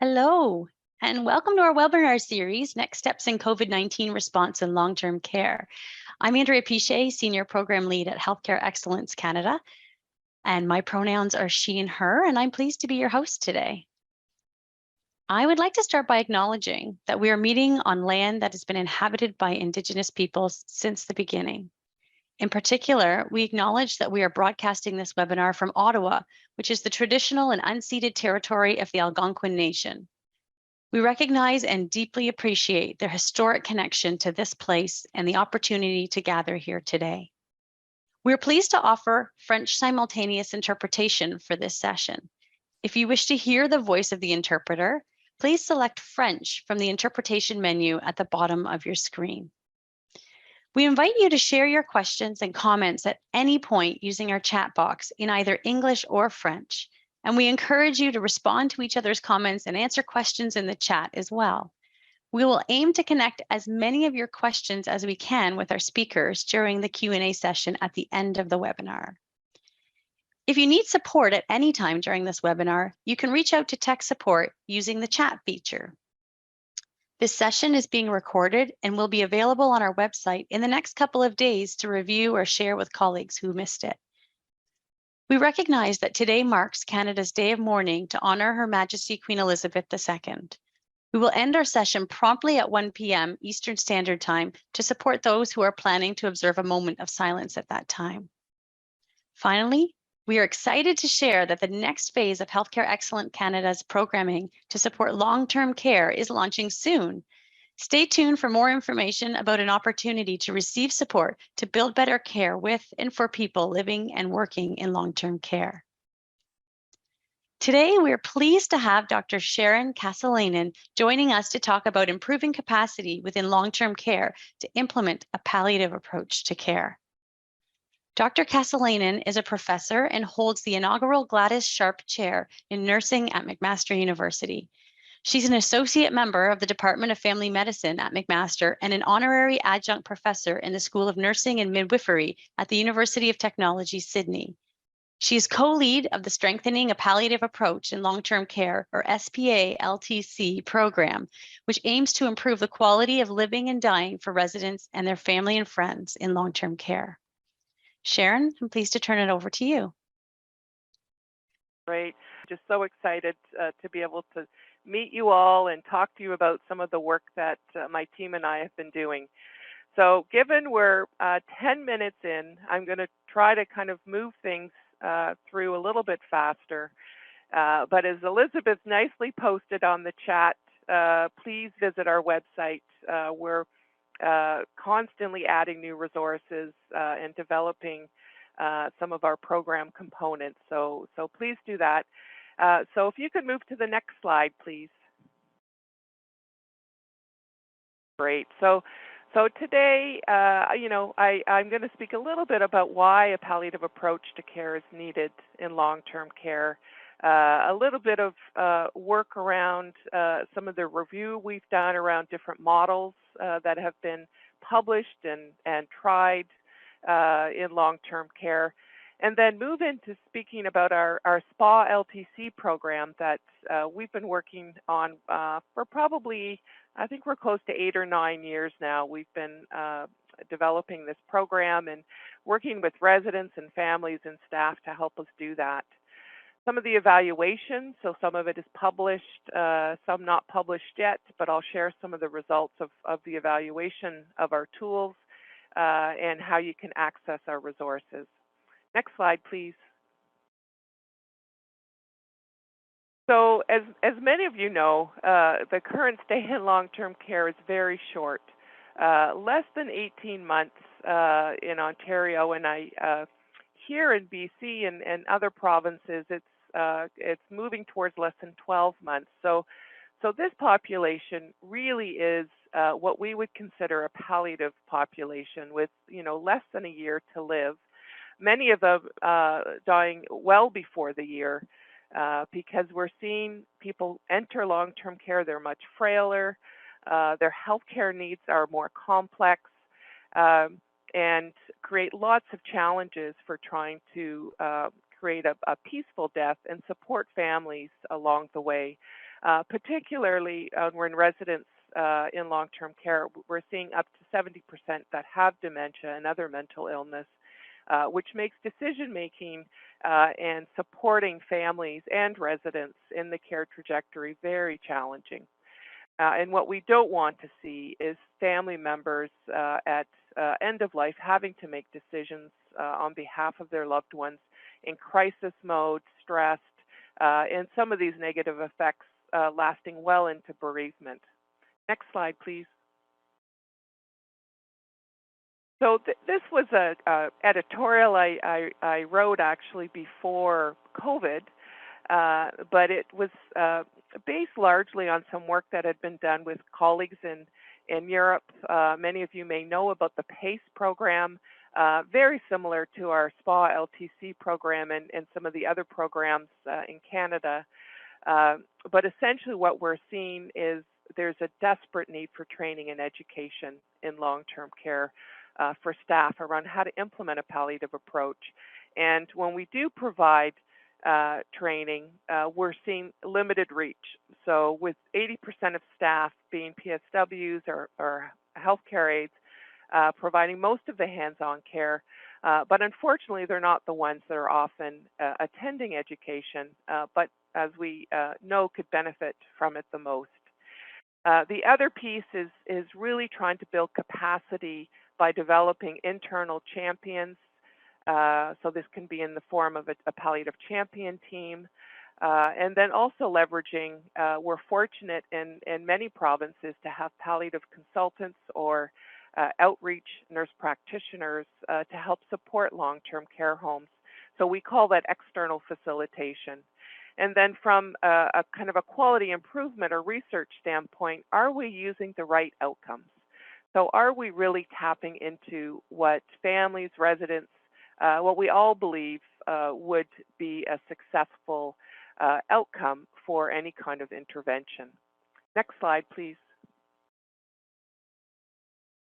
Hello, and welcome to our webinar series, Next Steps in COVID-19 Response and Long-Term Care. I'm Andrea Pichet, Senior Program Lead at Healthcare Excellence Canada, and my pronouns are she and her, and I'm pleased to be your host today. I would like to start by acknowledging that we are meeting on land that has been inhabited by Indigenous peoples since the beginning. In particular, we acknowledge that we are broadcasting this webinar from Ottawa, which is the traditional and unceded territory of the Algonquin Nation. We recognize and deeply appreciate their historic connection to this place and the opportunity to gather here today. We're pleased to offer French simultaneous interpretation for this session. If you wish to hear the voice of the interpreter, please select French from the interpretation menu at the bottom of your screen. We invite you to share your questions and comments at any point using our chat box in either English or French, and we encourage you to respond to each other's comments and answer questions in the chat as well. We will aim to connect as many of your questions as we can with our speakers during the Q&A session at the end of the webinar. If you need support at any time during this webinar, you can reach out to tech support using the chat feature. This session is being recorded and will be available on our website in the next couple of days to review or share with colleagues who missed it. We recognize that today marks Canada's Day of Mourning to honor Her Majesty Queen Elizabeth II. We will end our session promptly at 1 p.m. Eastern Standard Time to support those who are planning to observe a moment of silence at that time. Finally, we are excited to share that the next phase of Healthcare Excellence Canada's programming to support long-term care is launching soon. Stay tuned for more information about an opportunity to receive support to build better care with and for people living and working in long-term care. Today, we are pleased to have Dr. Sharon Kasalainen joining us to talk about improving capacity within long-term care to implement a palliative approach to care. Dr. Kasalainen is a professor and holds the inaugural Gladys Sharp Chair in Nursing at McMaster University. She's an associate member of the Department of Family Medicine at McMaster and an honorary adjunct professor in the School of Nursing and Midwifery at the University of Technology, Sydney. She is co-lead of the Strengthening a Palliative Approach in Long-Term Care, or SPA-LTC program, which aims to improve the quality of living and dying for residents and their family and friends in long-term care. Sharon, I'm pleased to turn it over to you. Great. Just so excited to be able to meet you all and talk to you about some of the work that my team and I have been doing. So given we're 10 minutes in, I'm going to try to kind of move things through a little bit faster. But as Elizabeth nicely posted on the chat, please visit our website. We're constantly adding new resources and developing some of our program components. So please do that. So if you could move to the next slide, please. Great. So today, I'm going to speak a little bit about why a palliative approach to care is needed in long-term care. A little bit of work around some of the review we've done around different models that have been published and tried in long-term care, and then move into speaking about our SPA LTC program that we've been working on for probably, I think we're close to 8 or 9 years now. We've been developing this program and working with residents and families and staff to help us do that. Some of the evaluations, so some of it is published, some not published yet, but I'll share some of the results of the evaluation of our tools and how you can access our resources. Next slide, please. So as many of you know, the current stay in long-term care is very short, less than 18 months in Ontario, and here in BC and other provinces, it's moving towards less than 12 months. So this population really is what we would consider a palliative population with, less than a year to live. Many of them dying well before the year because we're seeing people enter long-term care. They're much frailer. Their healthcare needs are more complex and create lots of challenges for trying to create a peaceful death and support families along the way. particularly when we're in residence in long-term care. We're seeing up to 70% that have dementia and other mental illness, which makes decision-making and supporting families and residents in the care trajectory very challenging. And what we don't want to see is family members at end of life having to make decisions on behalf of their loved ones in crisis mode, stressed, and some of these negative effects lasting well into bereavement. Next slide, please. So this was a editorial I wrote actually before COVID, but it was based largely on some work that had been done with colleagues in Europe. Many of you may know about the PACE program, very similar to our SPA LTC program and some of the other programs in Canada. But essentially what we're seeing is there's a desperate need for training and education in long-term care for staff around how to implement a palliative approach. And when we do provide training, we're seeing limited reach. So with 80% of staff being PSWs or healthcare aides, providing most of the hands-on care, but unfortunately they're not the ones that are often attending education, but as we know could benefit from it the most. The other piece is really trying to build capacity by developing internal champions. So this can be in the form of a palliative champion team. And then also leveraging, we're fortunate in many provinces to have palliative consultants or outreach nurse practitioners to help support long-term care homes. So we call that external facilitation. And then from a kind of a quality improvement or research standpoint, are we using the right outcomes? So are we really tapping into what families, residents, what we all believe would be a successful outcome for any kind of intervention? Next slide, please.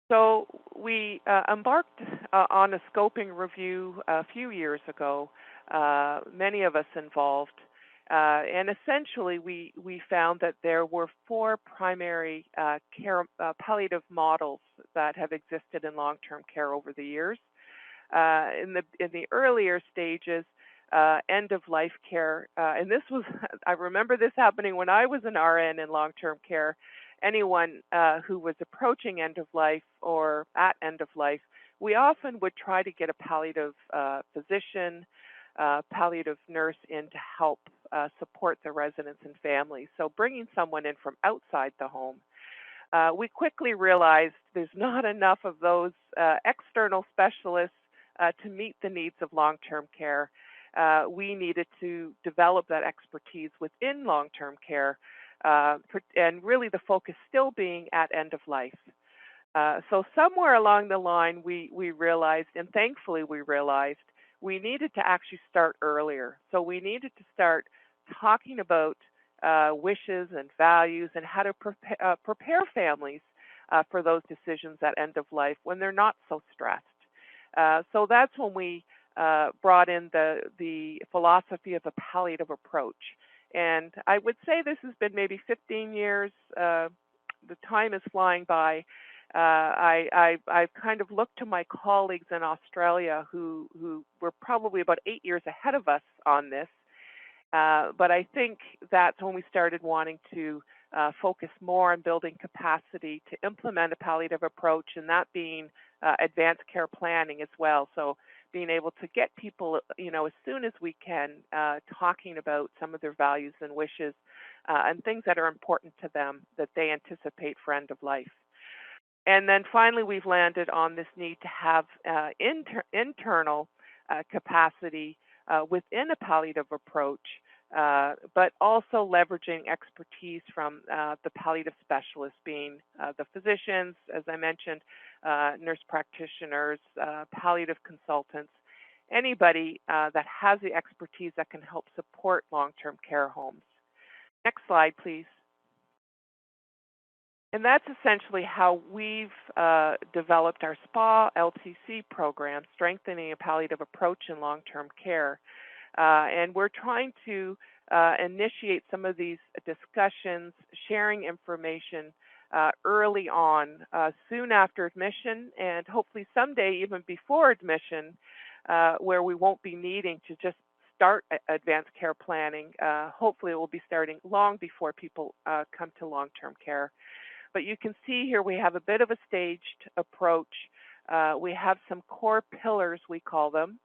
So we embarked on a scoping review a few years ago, many of us involved, and essentially we found that there were four primary care palliative models that have existed in long-term care over the years. In the earlier stages, end-of-life care, and this was, I remember this happening when I was an RN in long-term care. Anyone who was approaching end of life or at end of life, we often would try to get a palliative physician, palliative nurse in to help support the residents and families. So bringing someone in from outside the home. We quickly realized there's not enough of those external specialists to meet the needs of long-term care. We needed to develop that expertise within long-term care. And really the focus still being at end of life. So somewhere along the line, we realized, and thankfully we realized, we needed to actually start earlier. So we needed to start talking about wishes and values and how to prepare families for those decisions at end of life when they're not so stressed. So that's when we brought in the philosophy of a palliative approach. And I would say this has been maybe 15 years. The time is flying by. I've kind of looked to my colleagues in Australia who were probably about 8 years ahead of us on this. But I think that's when we started wanting to focus more on building capacity to implement a palliative approach, and that being advanced care planning as well. So being able to get people, as soon as we can, talking about some of their values and wishes and things that are important to them that they anticipate for end of life. And then finally, we've landed on this need to have internal capacity within a palliative approach, but also leveraging expertise from the palliative specialists, being the physicians, as I mentioned, nurse practitioners, palliative consultants, anybody that has the expertise that can help support long-term care homes. Next slide, please. And that's essentially how we've developed our SPA LTC program, Strengthening a Palliative Approach in Long-Term Care. And we're trying to initiate some of these discussions, sharing information early on, soon after admission, and hopefully someday even before admission, where we won't be needing to just start advanced care planning. Hopefully it will be starting long before people come to long-term care. But you can see here we have a bit of a staged approach. We have some core pillars, we call them.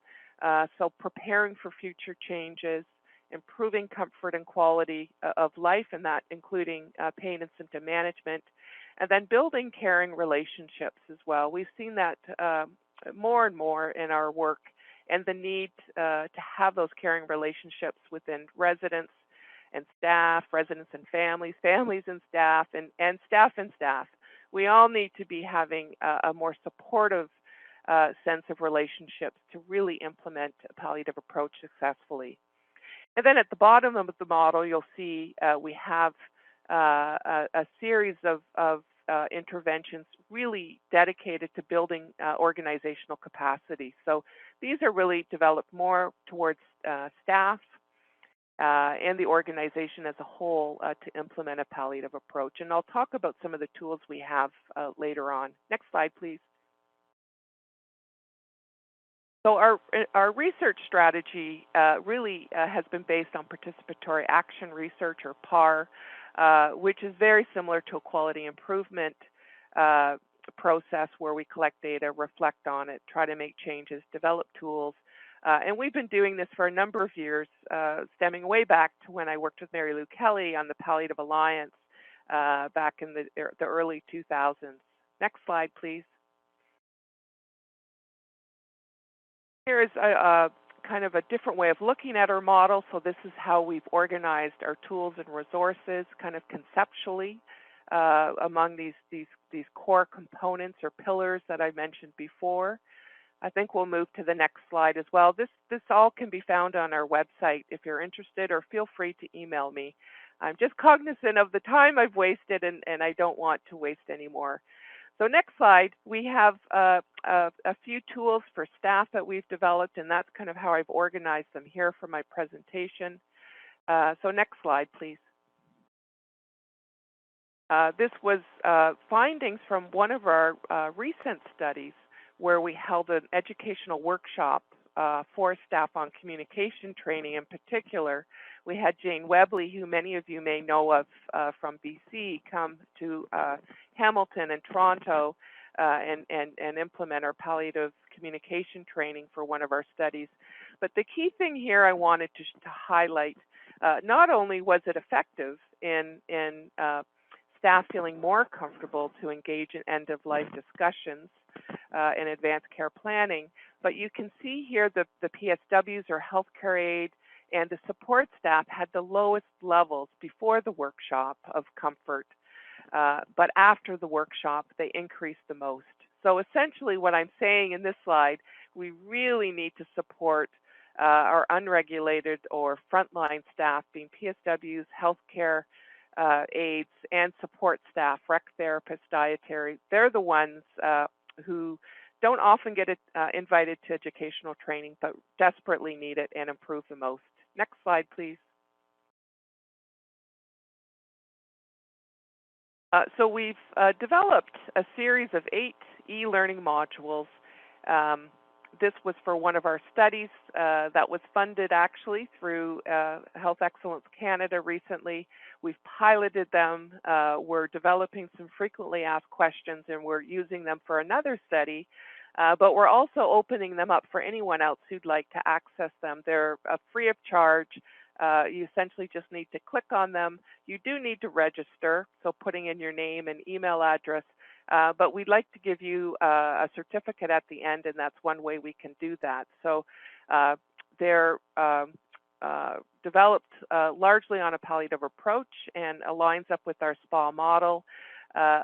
So preparing for future changes, improving comfort and quality of life, and that including pain and symptom management, and then building caring relationships as well. We've seen that more and more in our work, and the need to have those caring relationships within residents and staff, residents and families, families and staff, and staff and staff. We all need to be having a more supportive sense of relationships to really implement a palliative approach successfully. And then at the bottom of the model, you'll see we have a series of interventions really dedicated to building organizational capacity. So these are really developed more towards staff and the organization as a whole to implement a palliative approach. And I'll talk about some of the tools we have later on. Next slide, please. So our research strategy really has been based on participatory action research, or PAR, which is very similar to a quality improvement process where we collect data, reflect on it, try to make changes, develop tools. And we've been doing this for a number of years, stemming way back to when I worked with Mary Lou Kelly on the Palliative Alliance back in the early 2000s. Next slide, please. Here is a kind of a different way of looking at our model. So this is how we've organized our tools and resources kind of conceptually among these core components or pillars that I mentioned before. I think we'll move to the next slide as well. This all can be found on our website if you're interested, or feel free to email me. I'm just cognizant of the time I've wasted, and I don't want to waste any more. So next slide, we have a few tools for staff that we've developed, and that's kind of how I've organized them here for my presentation. So next slide, please. This was findings from one of our recent studies where we held an educational workshop for staff on communication training in particular. We had Jane Webley, who many of you may know of from BC, come to Hamilton and Toronto and implement our palliative communication training for one of our studies. But the key thing here I wanted to highlight, not only was it effective in staff feeling more comfortable to engage in end-of-life discussions in advanced care planning, but you can see here that the PSWs or healthcare aide and the support staff had the lowest levels before the workshop of comfort, but after the workshop, they increased the most. So essentially what I'm saying in this slide, we really need to support our unregulated or frontline staff, being PSWs, healthcare aides, and support staff, rec therapists, dietary. They're the ones who don't often get invited to educational training, but desperately need it and improve the most. Next slide, please. So we've developed a series of 8 e-learning modules. This was for one of our studies that was funded actually through Health Excellence Canada recently. We've piloted them. We're developing some frequently asked questions, and we're using them for another study. But we're also opening them up for anyone else who'd like to access them. They're free of charge. You essentially just need to click on them. You do need to register, so putting in your name and email address. But we'd like to give you a certificate at the end, and that's one way we can do that. So they're developed largely on a palliative approach and aligns up with our SPA model.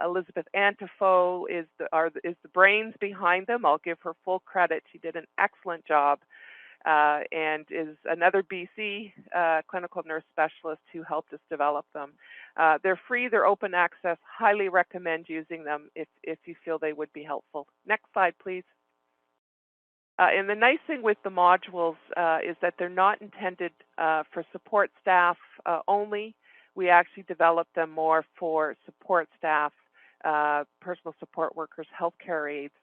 Elizabeth Antefo is the brains behind them. I'll give her full credit. She did an excellent job and is another BC clinical nurse specialist who helped us develop them. They're free, they're open access. Highly recommend using them if you feel they would be helpful. Next slide, please. And the nice thing with the modules is that they're not intended for support staff only. We actually developed them more for support staff, personal support workers, healthcare aides,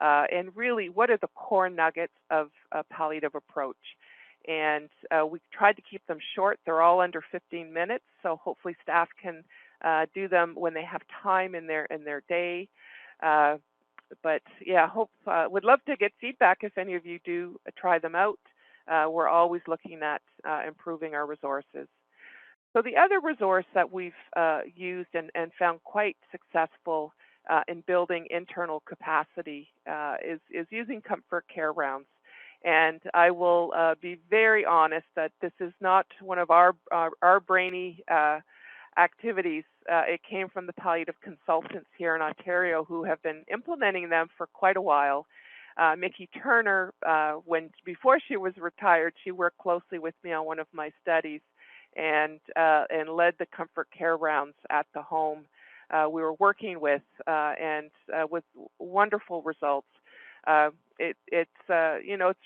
and really what are the core nuggets of a palliative approach. And we tried to keep them short. They're all under 15 minutes, so hopefully staff can do them when they have time in their day. But yeah, hope would love to get feedback if any of you do try them out. We're always looking at improving our resources. So the other resource that we've used and found quite successful in building internal capacity is using comfort care rounds. And I will be very honest that this is not one of our brainy activities. It came from the palliative consultants here in Ontario who have been implementing them for quite a while. Mickey Turner, before she was retired, she worked closely with me on one of my studies and led the comfort care rounds at the home we were working with, and with wonderful results. It's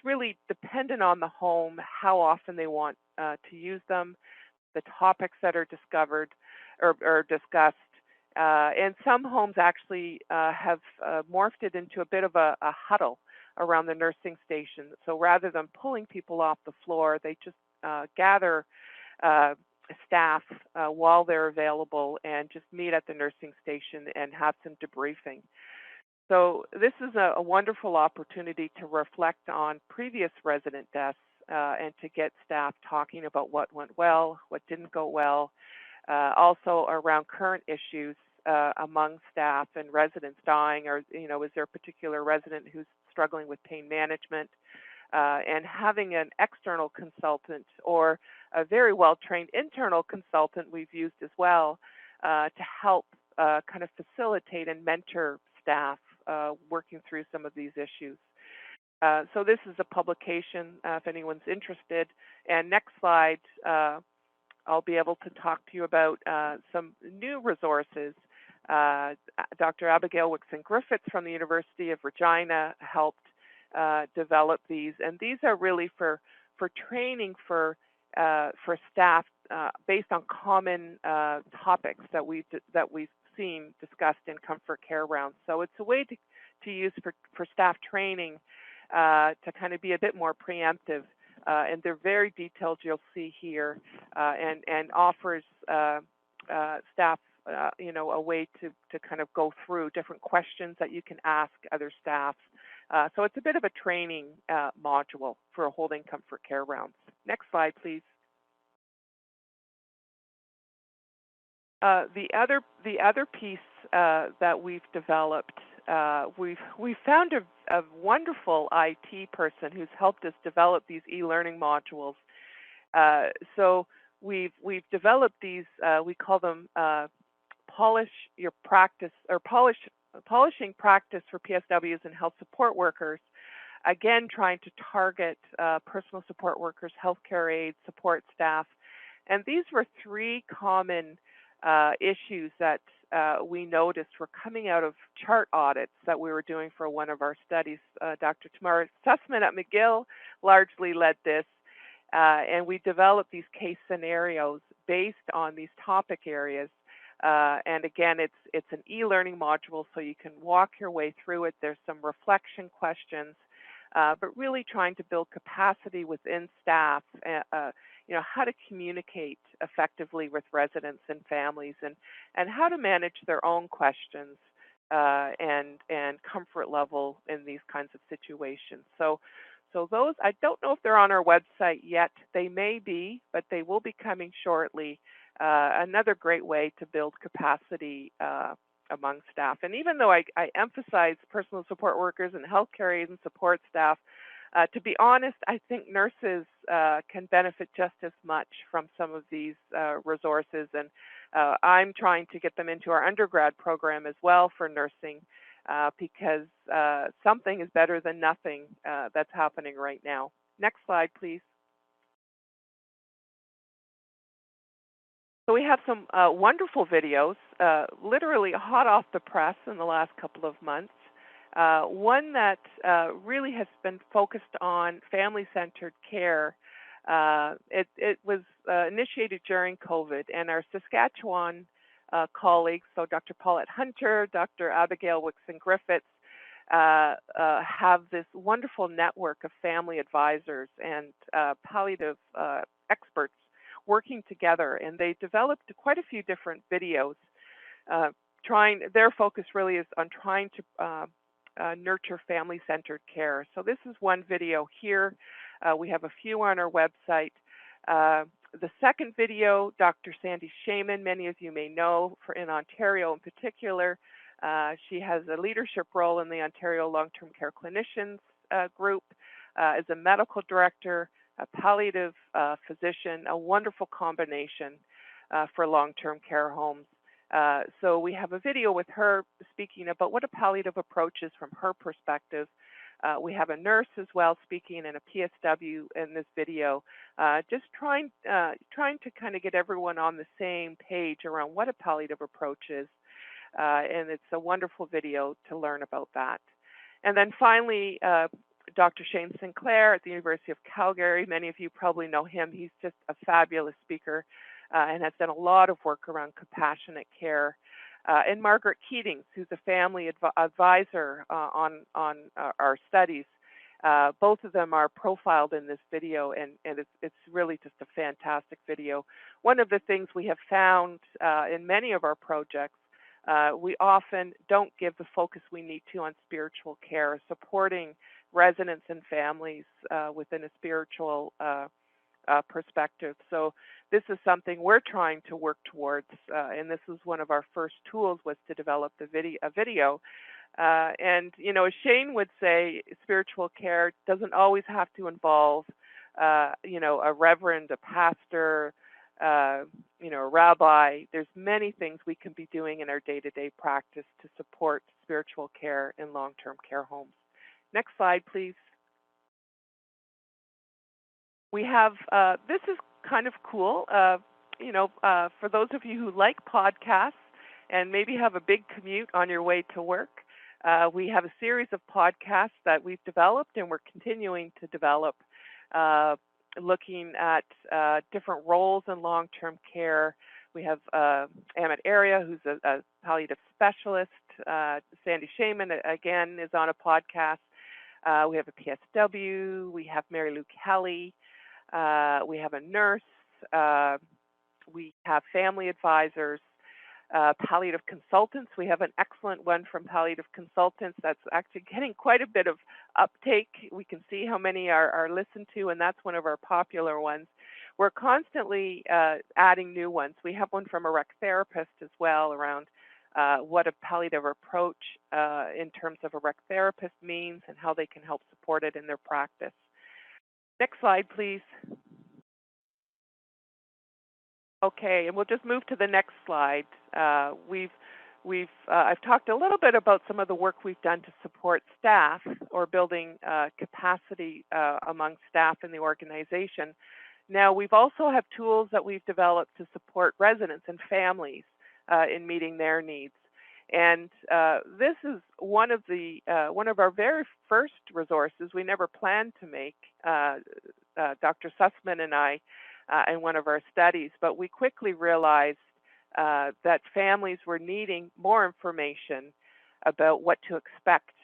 really dependent on the home how often they want to use them, the topics that are discovered or discussed. And some homes actually have morphed it into a bit of a huddle around the nursing station. So rather than pulling people off the floor, they just gather staff while they're available and just meet at the nursing station and have some debriefing. So this is a wonderful opportunity to reflect on previous resident deaths and to get staff talking about what went well, what didn't go well, also around current issues among staff and residents dying, or is there a particular resident who's struggling with pain management, and having an external consultant or a very well-trained internal consultant we've used as well to help kind of facilitate and mentor staff working through some of these issues. So this is a publication if anyone's interested. And next slide, I'll be able to talk to you about some new resources. Dr. Abigail Wixon-Griffiths from the University of Regina helped develop these, and these are really for training for staff based on common topics that we've seen discussed in comfort care rounds. So it's a way to use for staff training to kind of be a bit more preemptive, and they're very detailed. You'll see here, and offers staff a way to kind of go through different questions that you can ask other staff. So it's a bit of a training module for holding comfort care rounds. Next slide, please. The other piece that we've developed, we've found a wonderful IT person who's helped us develop these e-learning modules. So we've developed these. We call them polish your practice, or polishing practice for PSWs and health support workers. Again, trying to target personal support workers, healthcare aides, support staff. And these were three common issues that we noticed were coming out of chart audits that we were doing for one of our studies. Dr. Tamara Sussman at McGill largely led this, and we developed these case scenarios based on these topic areas. And again, it's an e-learning module, so you can walk your way through it. There's some reflection questions, but really trying to build capacity within staff, how to communicate effectively with residents and families, and how to manage their own questions and comfort level in these kinds of situations. So those, I don't know if they're on our website yet. They may be, but they will be coming shortly. Another great way to build capacity among staff. And even though I emphasize personal support workers and healthcare aides and support staff, to be honest, I think nurses can benefit just as much from some of these resources. And I'm trying to get them into our undergrad program as well for nursing, because something is better than nothing that's happening right now. Next slide, please. So we have some wonderful videos, literally hot off the press in the last couple of months. One that really has been focused on family-centered care. It was initiated during COVID, and our Saskatchewan colleagues, so Dr. Paulette Hunter, Dr. Abigail Wixon-Griffiths, have this wonderful network of family advisors and palliative experts working together, and they developed quite a few different videos. Their focus really is on trying to nurture family-centered care. So this is one video here. We have a few on our website. The second video, Dr. Sandy Shaman, many of you may know in Ontario in particular. She has a leadership role in the Ontario Long-Term Care Clinicians group, as a medical director, a palliative physician, a wonderful combination for long-term care homes. So we have a video with her speaking about what a palliative approach is from her perspective. We have a nurse as well speaking and a PSW in this video, just trying to kind of get everyone on the same page around what a palliative approach is. And it's a wonderful video to learn about that. And then finally, Dr. Shane Sinclair at the University of Calgary. Many of you probably know him. He's just a fabulous speaker and has done a lot of work around compassionate care. And Margaret Keatings, who's a family advisor on our studies. Both of them are profiled in this video, and it's really just a fantastic video. One of the things we have found in many of our projects, we often don't give the focus we need to on spiritual care, supporting residents and families within a spiritual perspective. So this is something we're trying to work towards, and this was one of our first tools, was to develop a video. And you know, as Shane would say, spiritual care doesn't always have to involve you know, a reverend, a pastor, you know, a rabbi. There's many things we can be doing in our day-to-day practice to support spiritual care in long-term care homes. Next slide, please. We have, this is kind of cool, you know, for those of you who like podcasts and maybe have a big commute on your way to work, we have a series of podcasts that we've developed and we're continuing to develop, looking at different roles in long-term care. We have Amit Arya, who's a palliative specialist. Sandy Shaman, again, is on a podcast. We have a PSW. We have Mary Lou Kelly. We have a nurse. We have family advisors, palliative consultants. We have an excellent one from Palliative Consultants that's actually getting quite a bit of uptake. We can see how many are listened to, and that's one of our popular ones. We're constantly adding new ones. We have one from a rec therapist as well around what a palliative approach in terms of a rec therapist means and how they can help support it in their practice. Next slide, please. Okay, and we'll just move to the next slide. I've talked a little bit about some of the work we've done to support staff or building capacity among staff in the organization. Now, we've also have tools that we've developed to support residents and families in meeting their needs. And this is one of our very first resources we never planned to make, Dr. Sussman and I, in one of our studies, but we quickly realized that families were needing more information about what to expect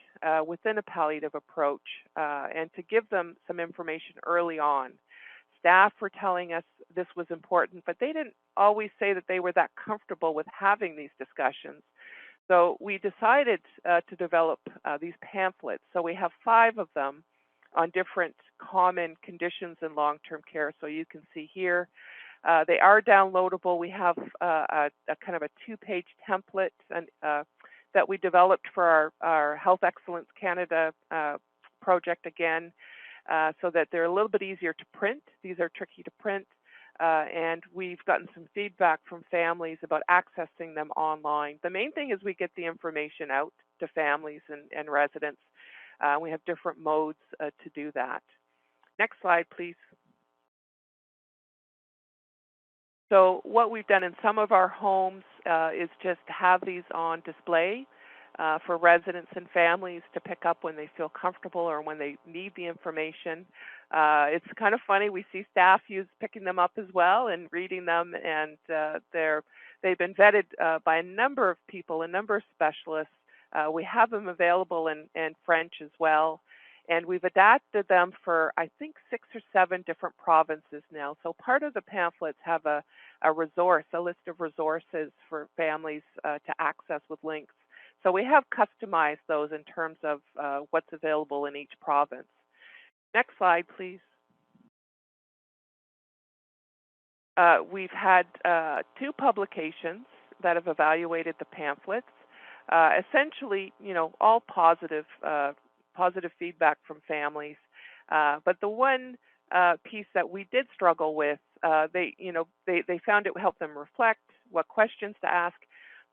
within a palliative approach and to give them some information early on. Staff were telling us this was important, but they didn't always say that they were that comfortable with having these discussions. So we decided to develop these pamphlets. So we have 5 of them on different common conditions in long-term care. So you can see here, they are downloadable. We have a kind of a 2-page template that we developed for our Health Excellence Canada project again, so that they're a little bit easier to print. These are tricky to print. And we've gotten some feedback from families about accessing them online. The main thing is we get the information out to families and residents. We have different modes to do that. Next slide, please. So what we've done in some of our homes is just have these on display. for residents and families to pick up when they feel comfortable or when they need the information. It's kind of funny. We see staff picking them up as well and reading them, and they've been vetted by a number of people, a number of specialists. We have them available in French as well, and we've adapted them for, I think, 6 or 7 different provinces now. So part of the pamphlets have a resource, a list of resources for families to access with links. So we have customized those in terms of what's available in each province. Next slide, please. We've had 2 publications that have evaluated the pamphlets. Essentially, all positive feedback from families. But the one piece that we did struggle with, they found it helped them reflect what questions to ask,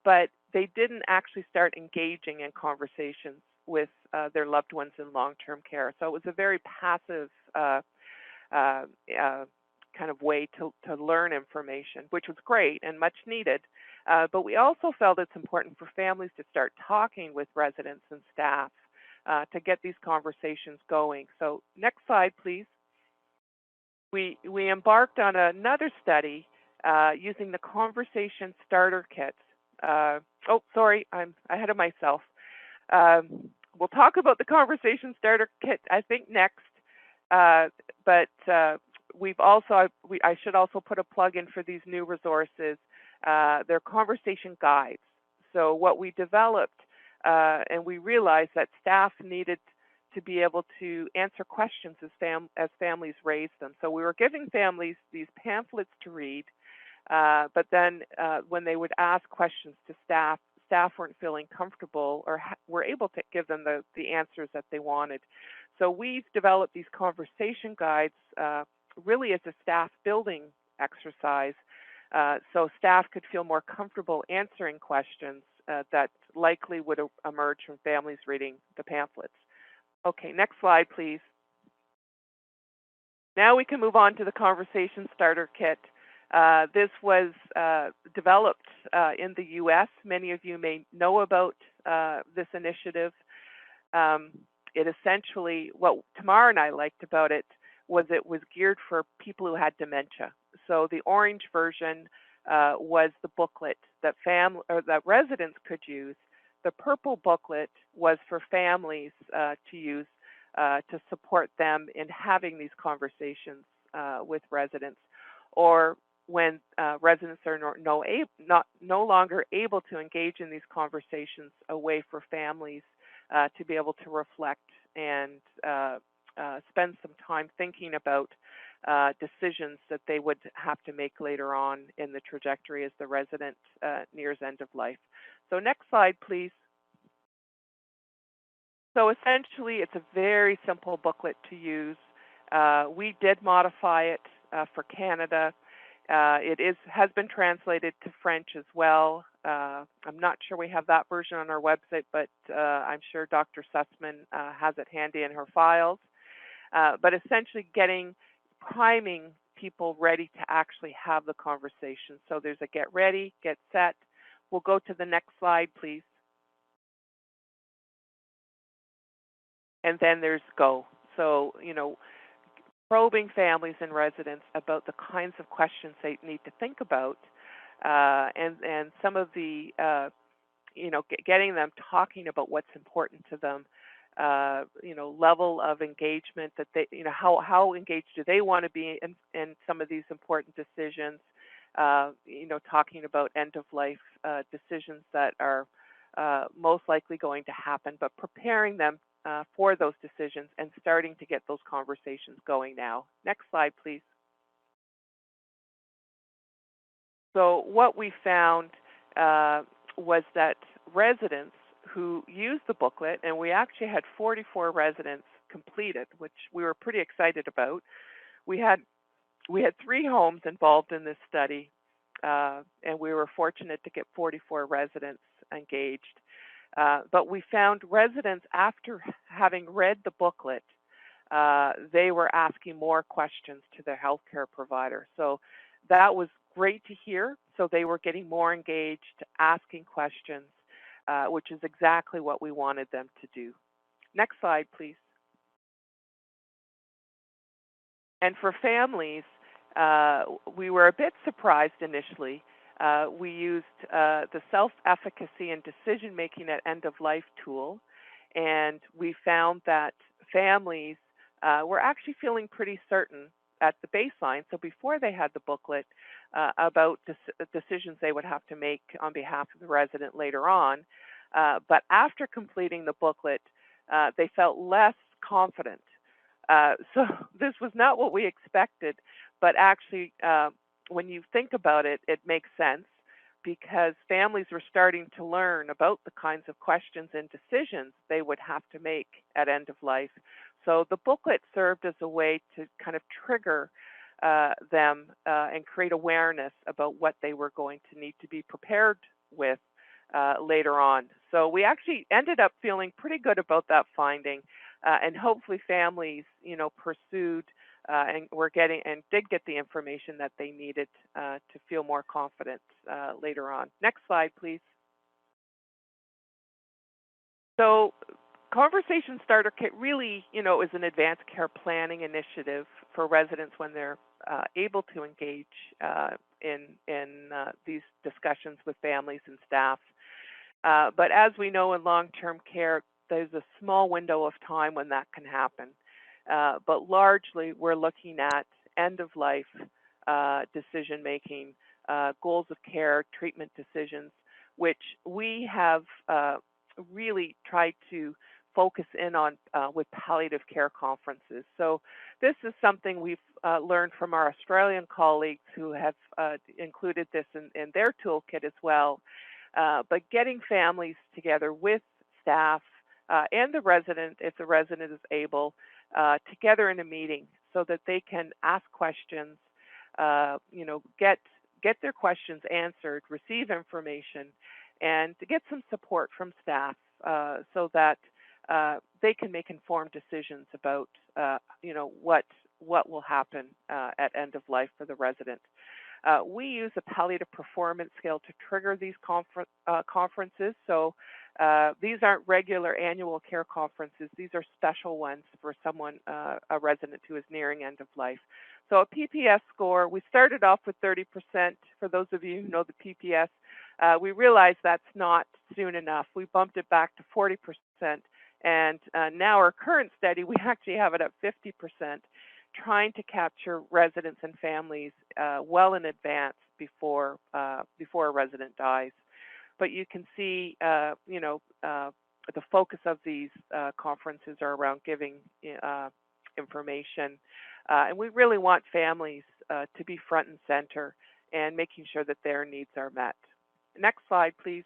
but they didn't actually start engaging in conversations with their loved ones in long-term care. So it was a very passive kind of way to learn information, which was great and much needed. But we also felt it's important for families to start talking with residents and staff to get these conversations going. So next slide, please. We embarked on another study using the Conversation Starter Kit. Oh, sorry, I'm ahead of myself. We'll talk about the Conversation Starter Kit, I think, next. But we've also, I should also put a plug in for these new resources. They're conversation guides. So what we developed, and we realized that staff needed to be able to answer questions as families raised them. So we were giving families these pamphlets to read, but then when they would ask questions to staff weren't feeling comfortable or were able to give them the answers that they wanted. So we've developed these conversation guides really as a staff building exercise, so staff could feel more comfortable answering questions that likely would emerge from families reading the pamphlets. Okay, next slide, please. Now we can move on to the Conversation Starter Kit. This was developed in the U.S. Many of you may know about this initiative. It essentially, what Tamara and I liked about it was geared for people who had dementia. So the orange version was the booklet that residents could use. The purple booklet was for families to use to support them in having these conversations with residents, or when residents are no longer able to engage in these conversations, a way for families to be able to reflect and spend some time thinking about decisions that they would have to make later on in the trajectory as the resident nears end of life. So next slide, please. So essentially, it's a very simple booklet to use. We did modify it for Canada. It has been translated to French as well. I'm not sure we have that version on our website, but I'm sure Dr. Sussman has it handy in her files. But essentially priming people ready to actually have the conversation. So there's a get ready, get set. We'll go to the next slide, please. And then there's go. So, probing families and residents about the kinds of questions they need to think about, and some of the, getting them talking about what's important to them, level of engagement that they, how engaged do they want to be in some of these important decisions, talking about end-of-life decisions that are most likely going to happen, but preparing them for those decisions and starting to get those conversations going now. Next slide, please. So what we found was that residents who used the booklet, and we actually had 44 residents complete it, which we were pretty excited about. We had 3 homes involved in this study, and we were fortunate to get 44 residents engaged. But we found residents, after having read the booklet, they were asking more questions to their healthcare provider. So that was great to hear. So they were getting more engaged, asking questions. which is exactly what we wanted them to do. Next slide, please. And for families, we were a bit surprised initially. We used the self-efficacy and decision-making at end-of-life tool, and we found that families were actually feeling pretty certain at the baseline, so before they had the booklet, about decisions they would have to make on behalf of the resident later on. But after completing the booklet, they felt less confident. So this was not what we expected, but actually, when you think about it, it makes sense because families were starting to learn about the kinds of questions and decisions they would have to make at end of life. So the booklet served as a way to kind of trigger them and create awareness about what they were going to need to be prepared with later on. So we actually ended up feeling pretty good about that finding, and hopefully families, pursued and did get the information that they needed to feel more confident later on. Next slide, please. So Conversation Starter Kit really, is an advanced care planning initiative for residents when they're able to engage in these discussions with families and staff. But as we know in long-term care, there's a small window of time when that can happen. But largely, we're looking at end-of-life decision-making, goals of care, treatment decisions, which we have really tried to focus in on with palliative care conferences. So this is something we've learned from our Australian colleagues who have included this in their toolkit as well. But getting families together with staff and the resident, if the resident is able, together in a meeting so that they can ask questions, get their questions answered, receive information, and to get some support from staff so that they can make informed decisions about, what will happen at end of life for the resident. We use a palliative performance scale to trigger these conferences. So these aren't regular annual care conferences. These are special ones for someone, a resident who is nearing end of life. So a PPS score, we started off with 30%. For those of you who know the PPS, we realized that's not soon enough. We bumped it back to 40%. And now our current study, we actually have it at 50%. Trying to capture residents and families well in advance before a resident dies. But you can see, the focus of these conferences are around giving information, and we really want families to be front and center and making sure that their needs are met. Next slide, please.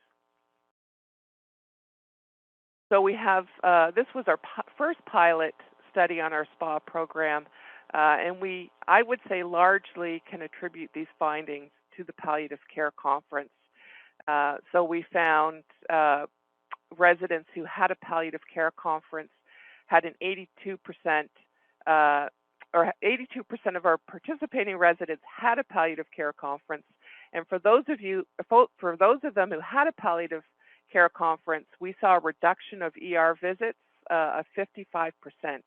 So we have, this was our first pilot study on our SPA program. And I would say, largely can attribute these findings to the Palliative Care Conference. So we found residents who had a palliative care conference had an 82%, or 82% of our participating residents had a palliative care conference. And for those of them who had a palliative care conference, we saw a reduction of ER visits of 55%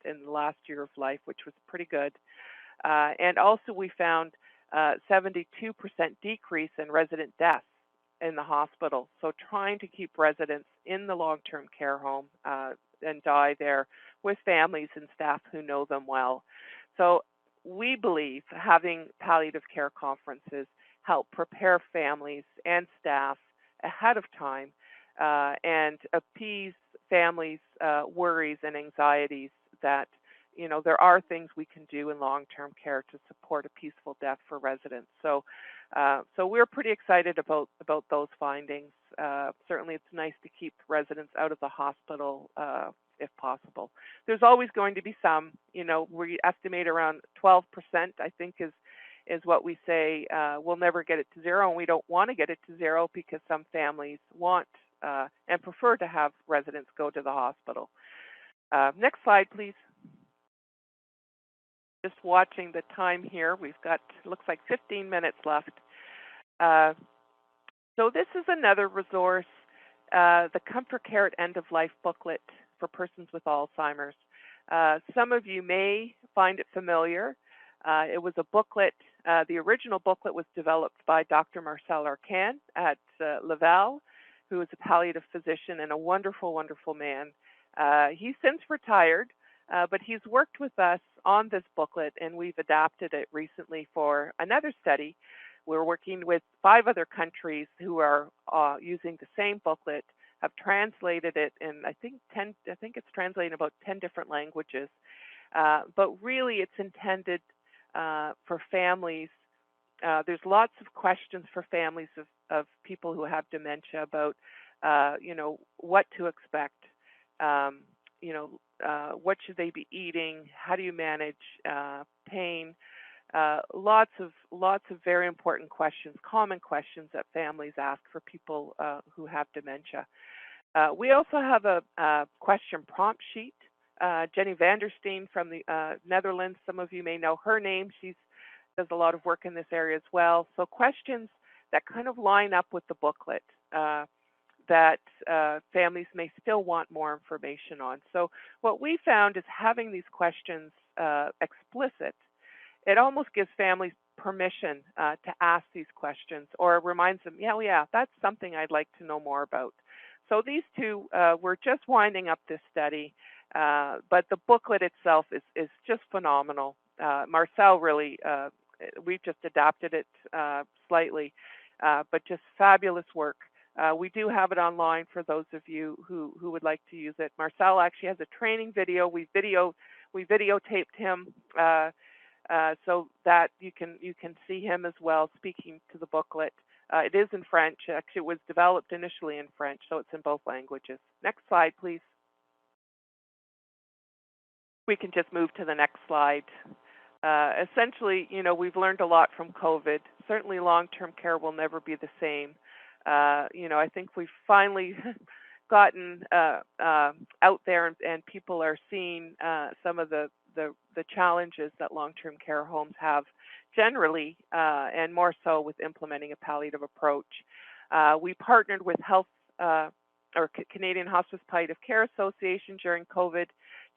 in the last year of life, which was pretty good. And also we found 72% decrease in resident deaths in the hospital. So trying to keep residents in the long-term care home and die there with families and staff who know them well. So we believe having palliative care conferences help prepare families and staff ahead of time and appease families' worries and anxieties that, there are things we can do in long-term care to support a peaceful death for residents. So we're pretty excited about those findings. Certainly it's nice to keep residents out of the hospital if possible. There's always going to be some, we estimate around 12%, I think is what we say. We'll never get it to zero, and we don't want to get it to zero because some families want and prefer to have residents go to the hospital. Next slide, please. Just watching the time here, we've got, looks like 15 minutes left. So this is another resource the Comfort Care at End of Life booklet for persons with Alzheimer's. Some of you may find it familiar. It was a booklet. The original booklet was developed by Dr. Marcel Arcan at Laval, who is a palliative physician and a wonderful, wonderful man. He's since retired, but he's worked with us on this booklet, and we've adapted it recently for another study. We're working with 5 other countries who are using the same booklet, have translated it in, I think it's translated in about 10 different languages. But really it's intended for families. There's lots of questions for families of people who have dementia about, what to expect. What should they be eating? How do you manage pain? Lots of very important questions, common questions that families ask for people who have dementia. We also have a question prompt sheet. Jenny Vandersteen from the Netherlands, some of you may know her name. She does a lot of work in this area as well. So questions that kind of line up with the booklet that families may still want more information on. So what we found is having these questions explicit, it almost gives families permission to ask these questions, or reminds them, yeah, that's something I'd like to know more about. So these two, we're just winding up this study, but the booklet itself is just phenomenal. Marcel really, we've just adapted it slightly, but just fabulous work. We do have it online for those of you who would like to use it. Marcel actually has a training video. We videotaped him so that you can see him as well speaking to the booklet. It is in French. Actually, it was developed initially in French, so it's in both languages. Next slide, please. We can just move to the next slide. Essentially, we've learned a lot from COVID. Certainly, long-term care will never be the same. I think we've finally gotten out there, and people are seeing some of the challenges that long-term care homes have generally, and more so with implementing a palliative approach. We partnered with Canadian Hospice Palliative Care Association during COVID,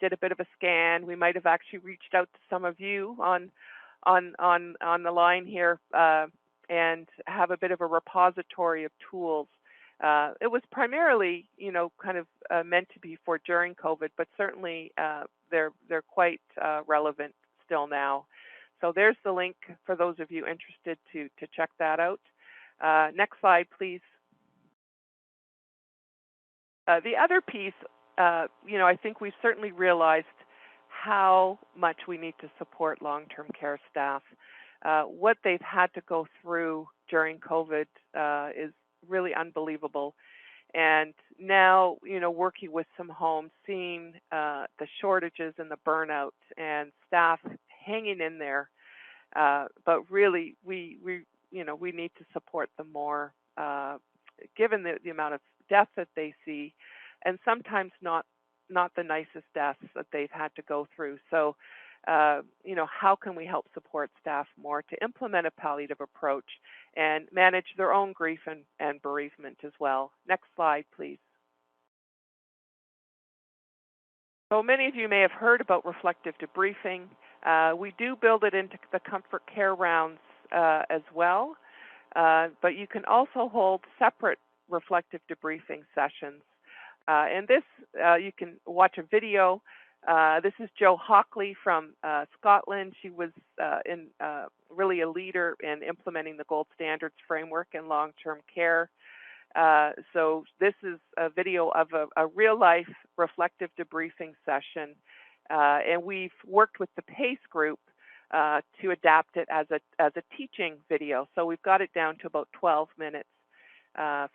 did a bit of a scan. We might have actually reached out to some of you on the line here, and have a bit of a repository of tools. It was primarily, kind of meant to be for during COVID, but certainly they're quite relevant still now. So there's the link for those of you interested to check that out. Next slide, please. The other piece, I think we've certainly realized how much we need to support long-term care staff. What they've had to go through during COVID is really unbelievable. And now, working with some homes, seeing the shortages and the burnout and staff hanging in there. But really, we need to support them more, given the amount of death that they see, and sometimes not the nicest deaths that they've had to go through. So, how can we help support staff more to implement a palliative approach and manage their own grief and bereavement as well? Next slide, please. So many of you may have heard about reflective debriefing. We do build it into the Comfort Care rounds as well, but you can also hold separate reflective debriefing sessions. And this, you can watch a video. This is Jo Hockley from Scotland. She was really a leader in implementing the gold standards framework in long-term care. So this is a video of a real-life reflective debriefing session, and we've worked with the PACE group to adapt it as a teaching video. So we've got it down to about 12 minutes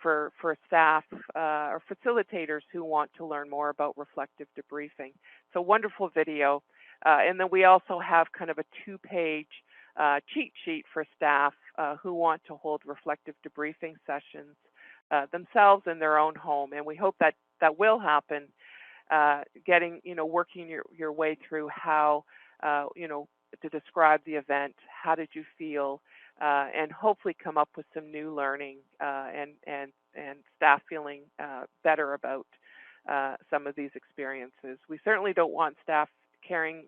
for staff or facilitators who want to learn more about reflective debriefing. So wonderful video. And then we also have kind of a 2-page cheat sheet for staff who want to hold reflective debriefing sessions themselves in their own home. And we hope that will happen, working your way through how, to describe the event. How did you feel? and hopefully come up with some new learning and staff feeling better about some of these experiences. We certainly don't want staff carrying,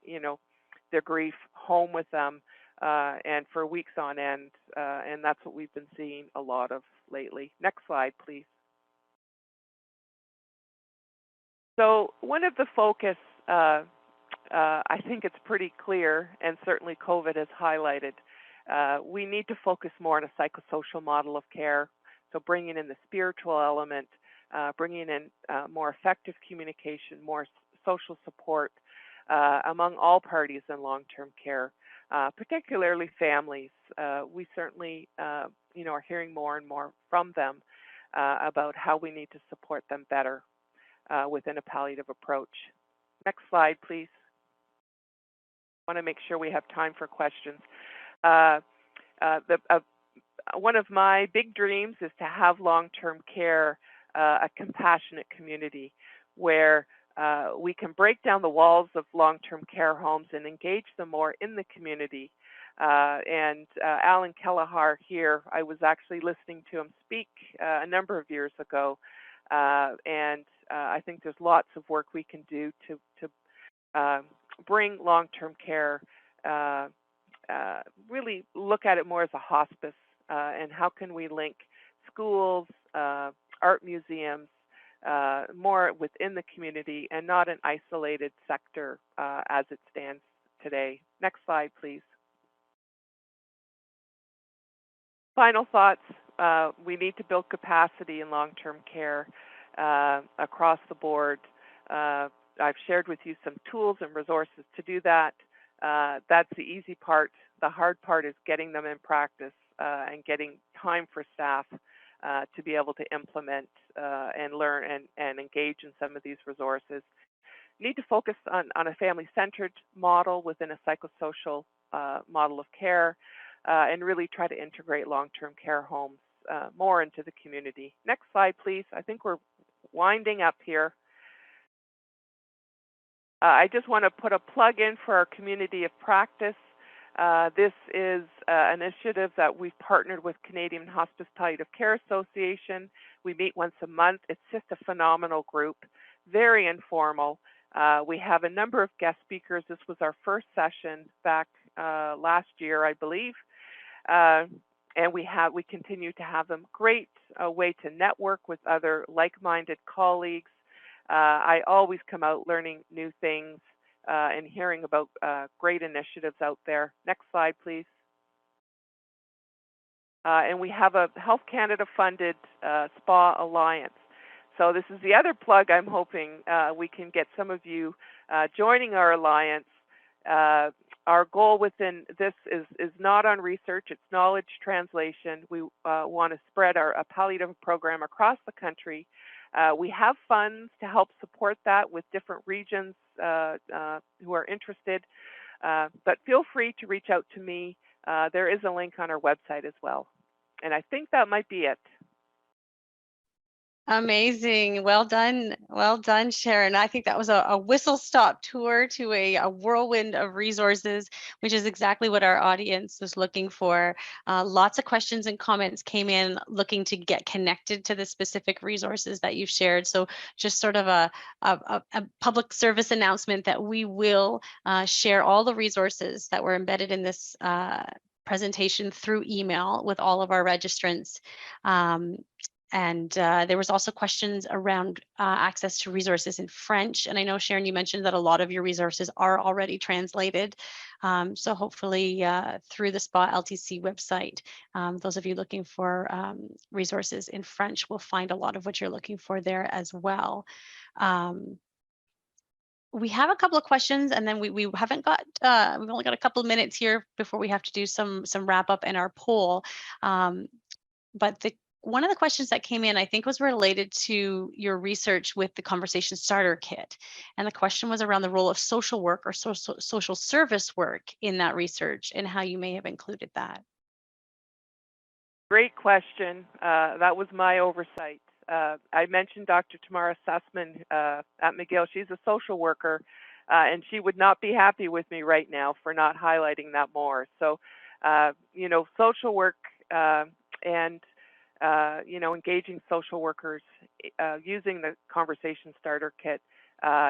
their grief home with them and for weeks on end, and that's what we've been seeing a lot of lately. Next slide, please. So one of the focus, I think it's pretty clear, and certainly COVID has highlighted, we need to focus more on a psychosocial model of care. So bringing in the spiritual element, bringing in more effective communication, more social support among all parties in long-term care, particularly families. We certainly, are hearing more and more from them about how we need to support them better within a palliative approach. Next slide, please. I want to make sure we have time for questions. One of my big dreams is to have long-term care a compassionate community where we can break down the walls of long-term care homes and engage them more in the community. And Alan Kelleher here, I was actually listening to him speak a number of years ago, and I think there's lots of work we can do to bring long-term care, really look at it more as a hospice, and how can we link schools, art museums, more within the community and not an isolated sector as it stands today. Next slide, please. Final thoughts, we need to build capacity in long-term care across the board. I've shared with you some tools and resources to do that. That's the easy part. The hard part is getting them in practice and getting time for staff to be able to implement and learn and engage in some of these resources. Need to focus on a family-centered model within a psychosocial model of care and really try to integrate long-term care homes more into the community. Next slide, please. I think we're winding up here. I just want to put a plug in for our community of practice. This is an initiative that we've partnered with Canadian Hospice Palliative Care Association. We meet once a month. It's just a phenomenal group, very informal. We have a number of guest speakers. This was our first session back last year, I believe. And we continue to have them. Great way to network with other like-minded colleagues. I always come out learning new things and hearing about great initiatives out there. Next slide, please. And we have a Health Canada funded SPA Alliance. So this is the other plug. I'm hoping we can get some of you joining our alliance. Our goal within this is not on research, it's knowledge translation. We want to spread our palliative program across the country. We have funds to help support that with different regions who are interested, but feel free to reach out to me. There is a link on our website as well. And I think that might be it. Amazing. Well done. Well done, Sharon. I think that was a whistle-stop tour to a whirlwind of resources, which is exactly what our audience was looking for. Lots of questions and comments came in looking to get connected to the specific resources that you've shared. So just sort of a public service announcement that we will share all the resources that were embedded in this presentation through email with all of our registrants. And there was also questions around access to resources in French. And I know, Sharon, you mentioned that a lot of your resources are already translated. So hopefully through the SPA LTC website, those of you looking for resources in French will find a lot of what you're looking for there as well. We have a couple of questions, and then we haven't got, we've only got a couple of minutes here before we have to do some wrap up in our poll. But one of the questions that came in, I think, was related to your research with the Conversation Starter Kit. And the question was around the role of social work or social service work in that research and how you may have included that. Great question. That was my oversight. I mentioned Dr. Tamara Sussman at McGill. She's a social worker, and she would not be happy with me right now for not highlighting that more. So Social work and engaging social workers using the conversation starter kit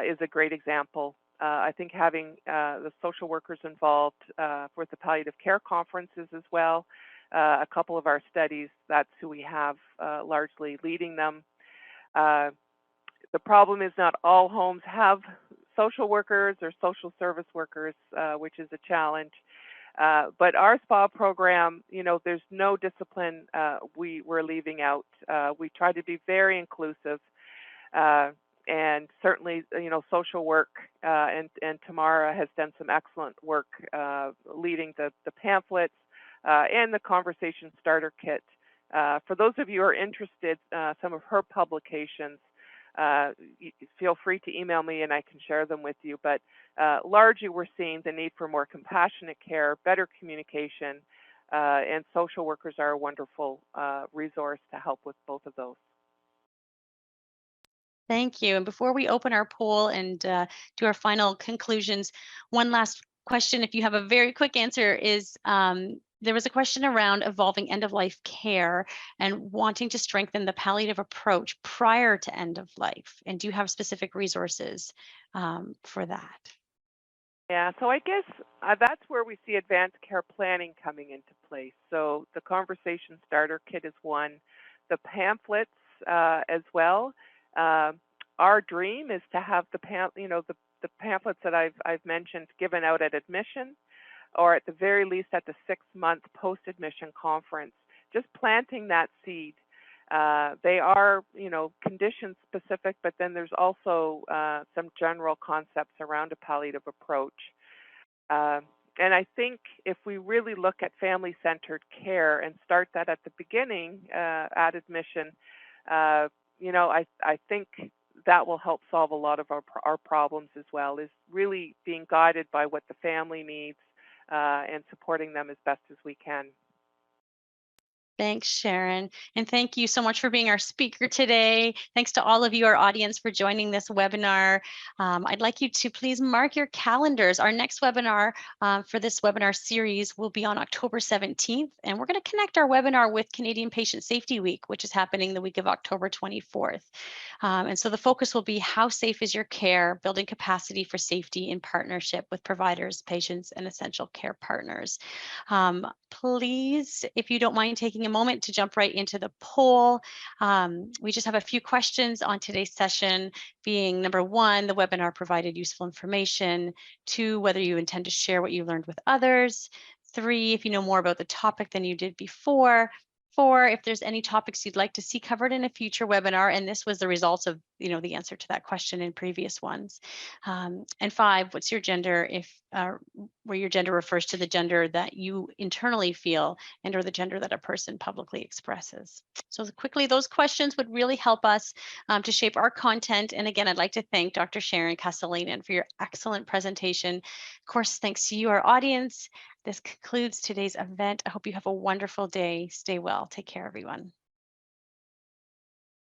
is a great example. I think having the social workers involved with the palliative care conferences as well. A couple of our studies, that's who we have largely leading them. The problem is not all homes have social workers or social service workers, which is a challenge. But our spa program, there's no discipline we're leaving out. We try to be very inclusive, and certainly, social work and Tamara has done some excellent work leading the pamphlets and the conversation starter kit. For those of you who are interested, some of her publications, feel free to email me and I can share them with you. But largely, we're seeing the need for more compassionate care, better communication, and social workers are a wonderful resource to help with both of those. Thank you. And before we open our poll and do our final conclusions, one last question, if you have a very quick answer, is there was a question around evolving end-of-life care and wanting to strengthen the palliative approach prior to end of life. And do you have specific resources for that? Yeah, so I guess that's where we see advanced care planning coming into place. So the conversation starter kit is one, the pamphlets as well. Our dream is to have the pamphlets that I've mentioned given out at admission, or at the very least at the 6-month post-admission conference, just planting that seed. They are, condition specific, but then there's also some general concepts around a palliative approach. And I think if we really look at family-centered care and start that at the beginning at admission, I think that will help solve a lot of our problems as well, is really being guided by what the family needs and supporting them as best as we can. Thanks, Sharon. And thank you so much for being our speaker today. Thanks to all of you, our audience, for joining this webinar. I'd like you to please mark your calendars. Our next webinar for this webinar series will be on October 17th, and we're going to connect our webinar with Canadian Patient Safety Week, which is happening the week of October 24th. And so the focus will be how safe is your care, building capacity for safety in partnership with providers, patients, and essential care partners. Please, if you don't mind taking a moment to jump right into the poll. We just have a few questions on today's session, being number 1, the webinar provided useful information. 2, whether you intend to share what you learned with others. 3, if you know more about the topic than you did before. 4, if there's any topics you'd like to see covered in a future webinar, and this was the result of the answer to that question in previous ones. And 5, what's your gender, if where your gender refers to the gender that you internally feel and or the gender that a person publicly expresses. So quickly, those questions would really help us to shape our content. And again, I'd like to thank Dr. Sharon Castellanen for your excellent presentation. Of course, thanks to you, our audience. This concludes today's event. I hope you have a wonderful day. Stay well. Take care, everyone.